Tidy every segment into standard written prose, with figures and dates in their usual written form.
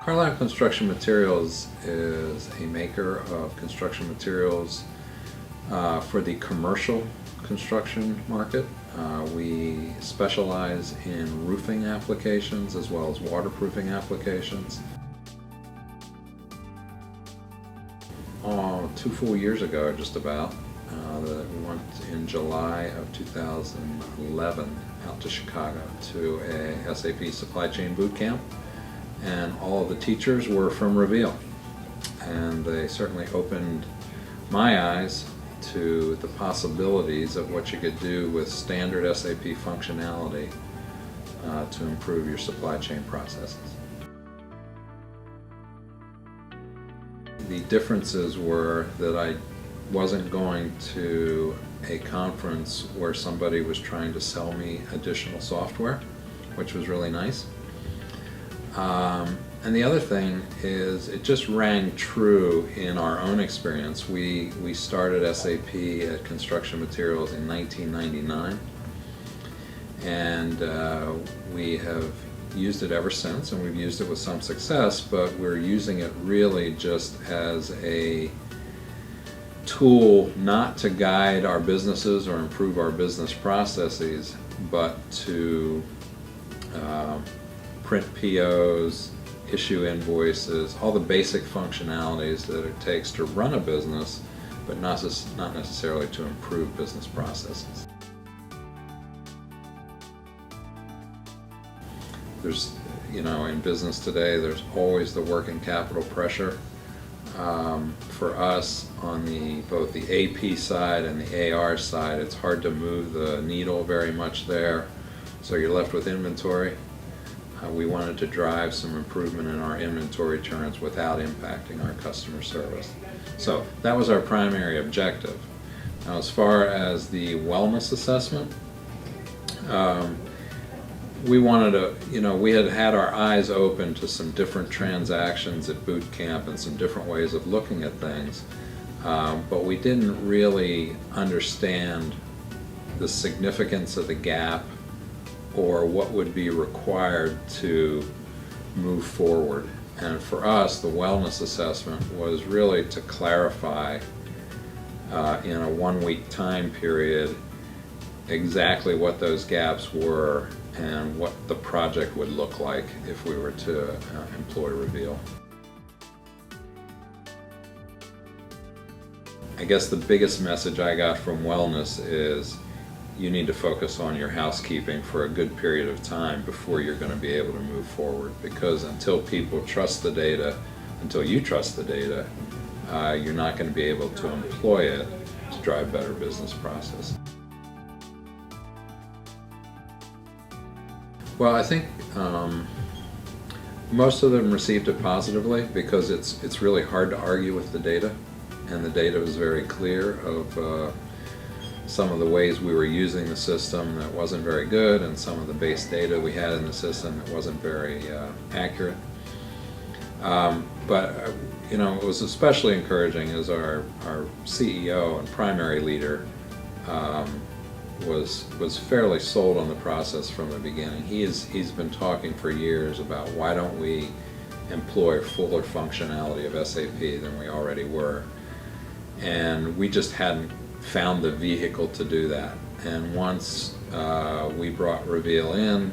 Carlisle Construction Materials is a maker of construction materials for the commercial construction market. We specialize in roofing applications as well as waterproofing applications. 2 full years ago, just about, we went in July of 2011 out to Chicago to a SAP supply chain boot camp, and all of the teachers were from Reveal, and they certainly opened my eyes to the possibilities of what you could do with standard SAP functionality to improve your supply chain processes. The differences were that I wasn't going to a conference where somebody was trying to sell me additional software, which was really nice. And the other thing is it just rang true in our own experience. We started SAP at Construction Materials in 1999, and we have used it ever since, and we've used it with some success, but we're using it really just as a tool not to guide our businesses or improve our business processes, but to print POs, issue invoices, all the basic functionalities that it takes to run a business, but not necessarily to improve business processes. There's, in business today, there's always the working capital pressure. For us, on both the AP side and the AR side, it's hard to move the needle very much there, so you're left with inventory. We wanted to drive some improvement in our inventory turns without impacting our customer service. So that was our primary objective. Now, as far as the wellness assessment, we wanted to, we had our eyes open to some different transactions at boot camp and some different ways of looking at things, but we didn't really understand the significance of the gap or what would be required to move forward. And for us, the wellness assessment was really to clarify in a 1-week time period exactly what those gaps were and what the project would look like if we were to employ Reveal. I guess the biggest message I got from wellness is you need to focus on your housekeeping for a good period of time before you're going to be able to move forward, because until people trust the data, until you trust the data, you're not going to be able to employ it to drive better business process. Well, I think most of them received it positively, because it's really hard to argue with the data, and the data was very clear of some of the ways we were using the system that wasn't very good, and some of the base data we had in the system that wasn't very accurate. But it was especially encouraging as our CEO and primary leader was fairly sold on the process from the beginning. He's been talking for years about why don't we employ fuller functionality of SAP than we already were, and we just hadn't found the vehicle to do that. And once we brought Reveal in,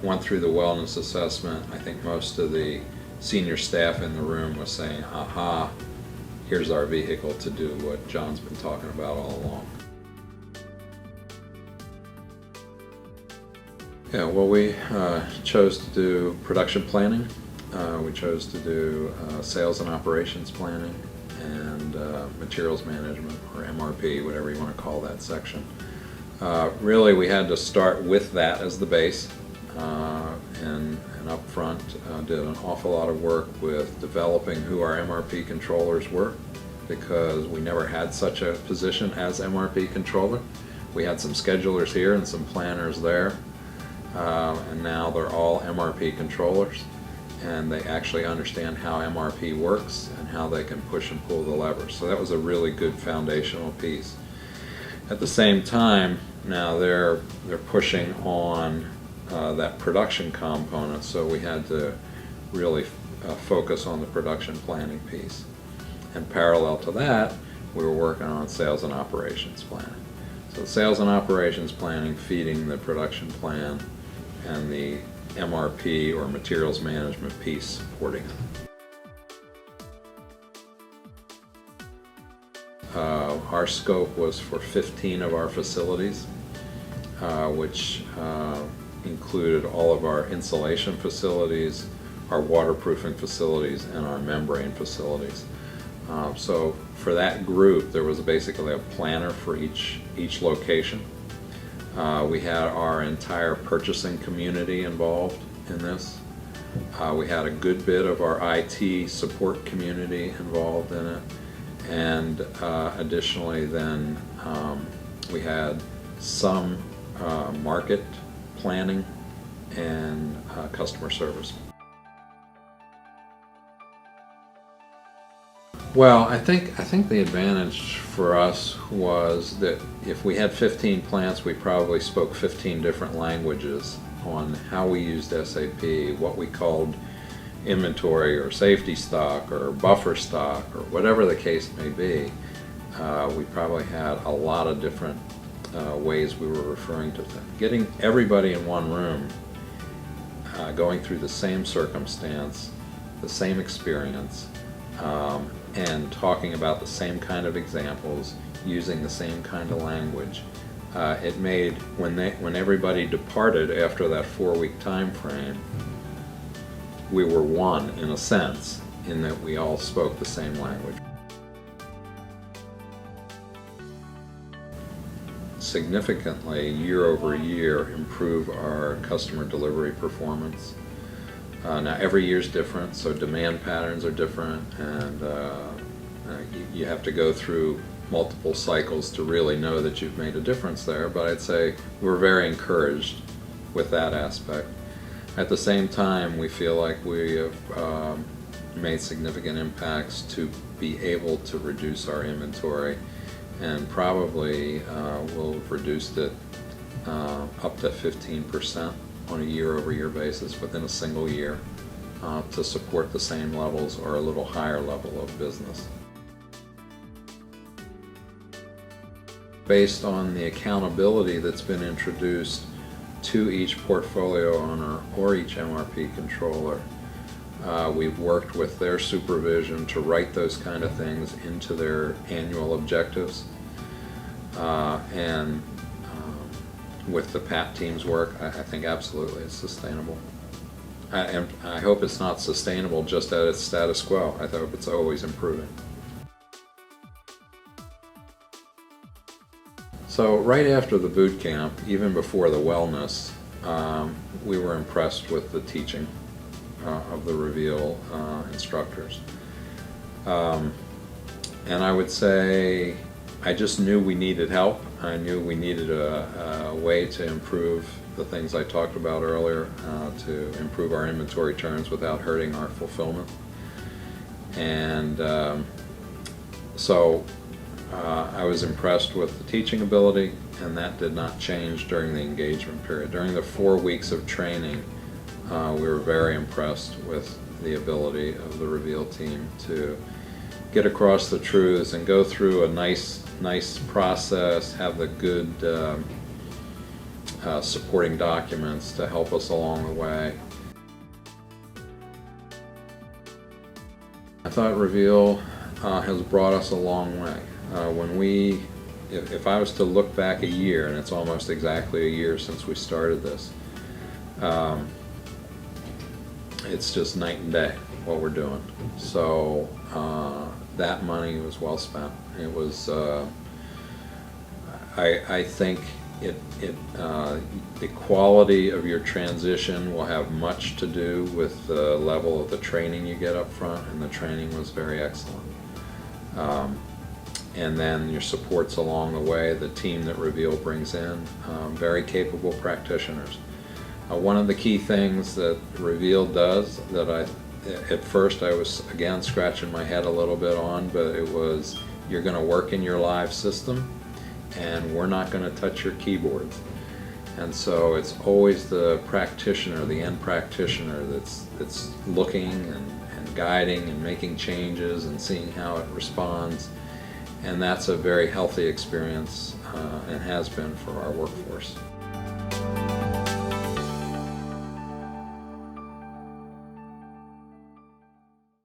went through the wellness assessment, I think most of the senior staff in the room was saying, aha, here's our vehicle to do what John's been talking about all along. Yeah, well, we chose to do production planning. We chose to do sales and operations planning, and materials management, or MRP, whatever you want to call that section. Really, we had to start with that as the base, and up front did an awful lot of work with developing who our MRP controllers were, because we never had such a position as MRP controller. We had some schedulers here and some planners there, and now they're all MRP controllers, and they actually understand how MRP works and how they can push and pull the levers. So that was a really good foundational piece. At the same time, now they're pushing on that production component, so we had to really focus on the production planning piece. And parallel to that, we were working on sales and operations planning. So sales and operations planning feeding the production plan, and the MRP or materials management piece supporting it. Our scope was for 15 of our facilities, which included all of our insulation facilities, our waterproofing facilities, and our membrane facilities. So for that group, there was basically a planner for each location. We had our entire purchasing community involved in this. We had a good bit of our IT support community involved in it. And additionally then we had some market planning and customer service. Well, I think the advantage for us was that if we had 15 plants, we probably spoke 15 different languages on how we used SAP, what we called inventory or safety stock or buffer stock or whatever the case may be. We probably had a lot of different ways we were referring to things. Getting everybody in one room, going through the same circumstance, the same experience, and talking about the same kind of examples, using the same kind of language. It made, when everybody departed after that 4-week time frame, we were one in a sense, in that we all spoke the same language. Significantly, year over year, improve our customer delivery performance. Now every year is different, so demand patterns are different, and you have to go through multiple cycles to really know that you've made a difference there, but I'd say we're very encouraged with that aspect. At the same time, we feel like we have made significant impacts to be able to reduce our inventory, and probably we'll have reduced it up to 15% on a year-over-year basis within a single year to support the same levels or a little higher level of business. Based on the accountability that's been introduced to each portfolio owner or each MRP controller, we've worked with their supervision to write those kind of things into their annual objectives, and with the PAT team's work, I think absolutely it's sustainable. And I hope it's not sustainable just at its status quo. I hope it's always improving. So right after the boot camp, even before the wellness, we were impressed with the teaching of the Reveal instructors. And I would say I just knew we needed help. I knew we needed a way to improve the things I talked about earlier, to improve our inventory turns without hurting our fulfillment. And so I was impressed with the teaching ability, and that did not change during the engagement period. During the 4 weeks of training, we were very impressed with the ability of the Reveal team to get across the truths and go through a nice process, have the good supporting documents to help us along the way. I thought Reveal has brought us a long way. If I was to look back a year, and it's almost exactly a year since we started this, it's just night and day what we're doing. So that money was well spent. It was, I think the quality of your transition will have much to do with the level of the training you get up front, and the training was very excellent. And then your supports along the way, the team that Reveal brings in, very capable practitioners. One of the key things that Reveal does that at first I was again scratching my head a little bit on, but it was, you're going to work in your live system and we're not going to touch your keyboards. And so it's always the practitioner, the end practitioner, that's looking guiding and making changes and seeing how it responds. And that's a very healthy experience and has been for our workforce.